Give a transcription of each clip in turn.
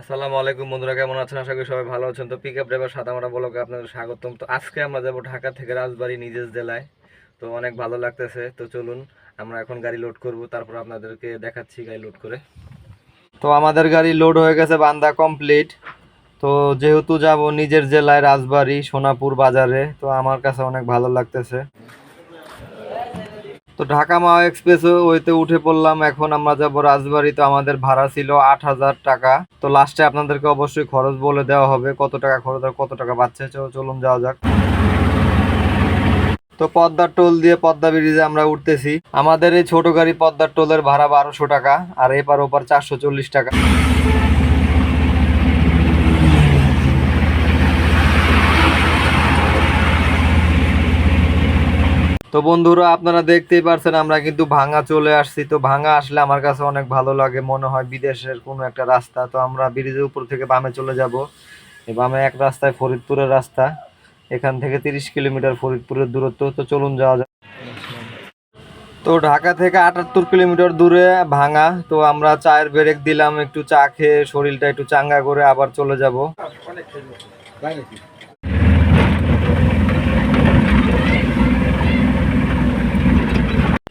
আসসালামু আলাইকুম বন্ধুরা, কেমন আছেন? আশা করি সবাই ভালো আছেন। তো পিকআপ ড্রাইভার সাদামাটা ব্লগে আপনাদের স্বাগতম। তো আজকে আমরা যাব ঢাকা থেকে রাজবাড়ী নিজের জেলায়। তো অনেক ভালো লাগতেছে। তো চলুন আমরা এখন গাড়ি লোড করব, তারপর আপনাদেরকে দেখাচ্ছি গাড়ি লোড করে। তো আমাদের গাড়ি লোড হয়ে গেছে, বান্দা কমপ্লিট। তো যেহেতু যাব নিজের জেলায় রাজবাড়ী সোনাপুর বাজারে, তো আমার কাছে অনেক ভালো লাগতেছে। তো ঢাকা মাও এক্সপ্রেস ওইতে উঠে পড়লাম। এখন আমরা যাব রাজবাড়ী। তো আমাদের ভাড়া ছিল 8,000 টাকা। তো লাস্টে আপনাদেরকে অবশ্যই খরচ বলে দেওয়া হবে, কত টাকা খরচ আর কত টাকা বাঁচছে। চলুন যাওয়া যাক। তো পদ্মার টোল দিয়ে পদ্মা ব্রিজে আমরা উঠতেছি। আমাদের এই ছোট গাড়ি পদ্মার টোলের ভাড়া 1200 টাকা, আর এপার ওপার 440 টাকা। তো বন্ধুরা, আপনারা দেখতেই পারছেন আমরা কিন্তু ভাঙা চলে আসছি। তো ভাঙা আসলে আমার কাছে অনেক ভালো লাগে, মনে হয় বিদেশের কোনো একটা রাস্তা। তো আমরা ব্রিজের উপর থেকে বামে চলে যাব। এই বামে এক রাস্তায় ফরিদপুরের রাস্তা, এখান থেকে 30 কিলোমিটার ফরিদপুরের দূরত্ব। তো চলুন যাওয়া যাক। তো ঢাকা থেকে 78 কিলোমিটার দূরে ভাঙা। তো আমরা চায়ের ব্রেক দিলাম, একটু চা খেয়ে শরীরটা একটু চাঙ্গা করে আবার চলে যাব।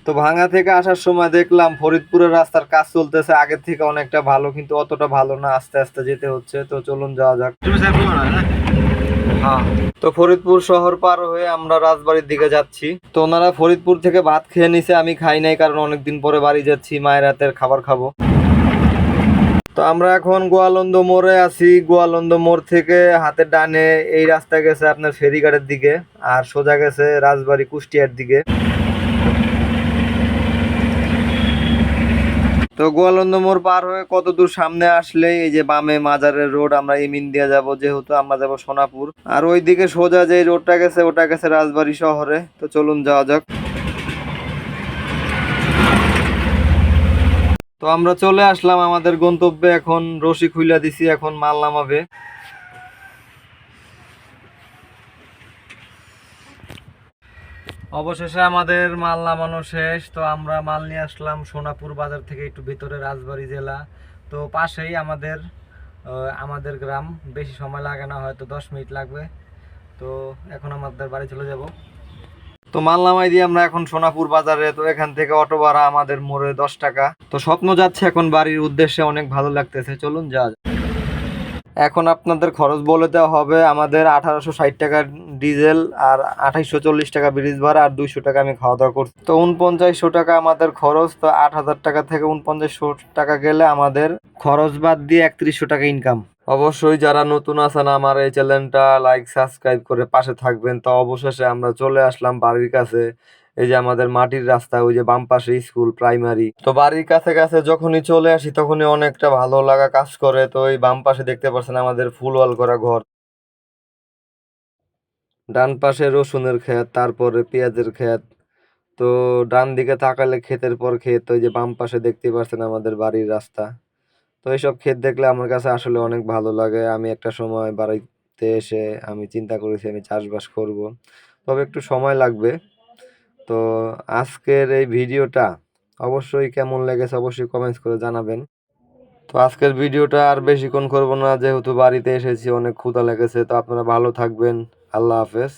তো ভাঙা থেকে আসার সময় দেখলাম ফরিদপুরের রাস্তার কাজ চলতেছে, আগের থেকে অনেকটা ভালো, কিন্তু অতটা ভালো না, আস্তে আস্তে যেতে হচ্ছে। তো চলুন যাওয়া যাক। হ্যাঁ। তো ফরিদপুর শহর পার হয়ে আমরা রাজবাড়ির দিকে যাচ্ছি। তো ওনারা ফরিদপুর থেকে ভাত খেয়ে নিছে, আমি খাই নাই, কারণ অনেকদিন পরে বাড়ি যাচ্ছি, মায়ের হাতের খাবার খাবো। তো আমরা এখন গোয়ালন্দ মোড়ে আছি। গোয়ালন্দ মোড় থেকে হাতের ডানে এই রাস্তা গেছে আপনার ফেরিঘাটের দিকে, আর সোজা গেছে রাজবাড়ী কুষ্টিয়ার দিকে। তো গোয়ালন্দ মোড় পার হয়ে কত দূর সামনে আসলে এই যে বামে মাজারের রোড, আমরা ইমিন দিয়ে যাব, যেহেতু আমরা যাব সোনাপুর। আর ওইদিকে সোজা যে রোডটা গেছে ওটা গেছে রাজবাড়ী শহরে। তো চলুন যাওয়া যাক। তো আমরা চলে আসলাম আমাদের গন্তব্যে। এখন রশি খুইলা দিছি, এখন মাল নামাবে। অবশেষে আমাদের মাল নামানো শেষ। তো আমরা মাল নিয়ে আসলাম সোনাপুর বাজার থেকে, একটু ভিতরে রাজবাড়ী জেলা। তো পাশেই আমাদের গ্রাম, বেশি সময় লাগে না, হয়তো 10 মিনিট লাগবে। তো এখন আমাদের বাড়ি চলে যাব। তো মাল নামাই দিয়ে আমরা এখন সোনাপুর বাজারে। তো এখান থেকে অটো ভাড়া আমাদের মোড়ে 10 টাকা। তো স্বপ্ন যাচ্ছে এখন বাড়ির উদ্দেশ্যে, অনেক ভালো লাগতেছে। চলুন যাওয়া যাক। এখন আপনাদের খরচ বলে দেওয়া হবে। আমাদের 1860 টাকা ডিজেল, আর 2840 টাকা ব্রিজ ভাড়া, আর 200 টাকা আমি খাওয়া দাওয়া করছি। তো 4900 টাকা আমাদের খরচ। তো 8000 টাকা থেকে 4900 টাকা গেলে আমাদের খরচ বাদ দিয়ে 3100 টাকা ইনকাম। অবশ্যই যারা নতুন আছেন আমার এই চ্যানেলটা লাইক সাবস্ক্রাইব করে পাশে থাকবেন। তো অবশেষে আমরা চলে আসলাম বাড়ির কাছে। এই যে আমাদের মাটির রাস্তা, ওই যে বাম পাশে স্কুল প্রাইমারি। তো বাড়ির কাছে কাছে যখনই চলে আসি তখনই অনেকটা ভালো লাগা কাজ করে। তো এই বাম পাশে দেখতে পাচ্ছেন আমাদের ফুল ওয়াল করা ঘর, ডান পাশে রসুনের ক্ষেত, তারপরে পেঁয়াজের ক্ষেত। তো ডান দিকে তাকালে ক্ষেতের পর ক্ষেত। ওই যে বাম পাশে দেখতে পাচ্ছেন আমাদের বাড়ির রাস্তা। তো এইসব ক্ষেত দেখলে আমার কাছে আসলে অনেক ভালো লাগে। আমি একটা সময় বাড়িতে এসে আমি চিন্তা করেছি আমি চাষবাস করব, তবে একটু সময় লাগবে। তো আজকের এই ভিডিওটা অবশ্যই কেমন লেগেছে অবশ্যই কমেন্টস করে জানাবেন। তো আজকের ভিডিওটা আর বেশিক্ষণ করব না, যেহেতু বাড়িতে এসেছি, অনেক ক্ষুধা লেগেছে। তো আপনারা ভালো থাকবেন। আল্লাহ হাফেজ।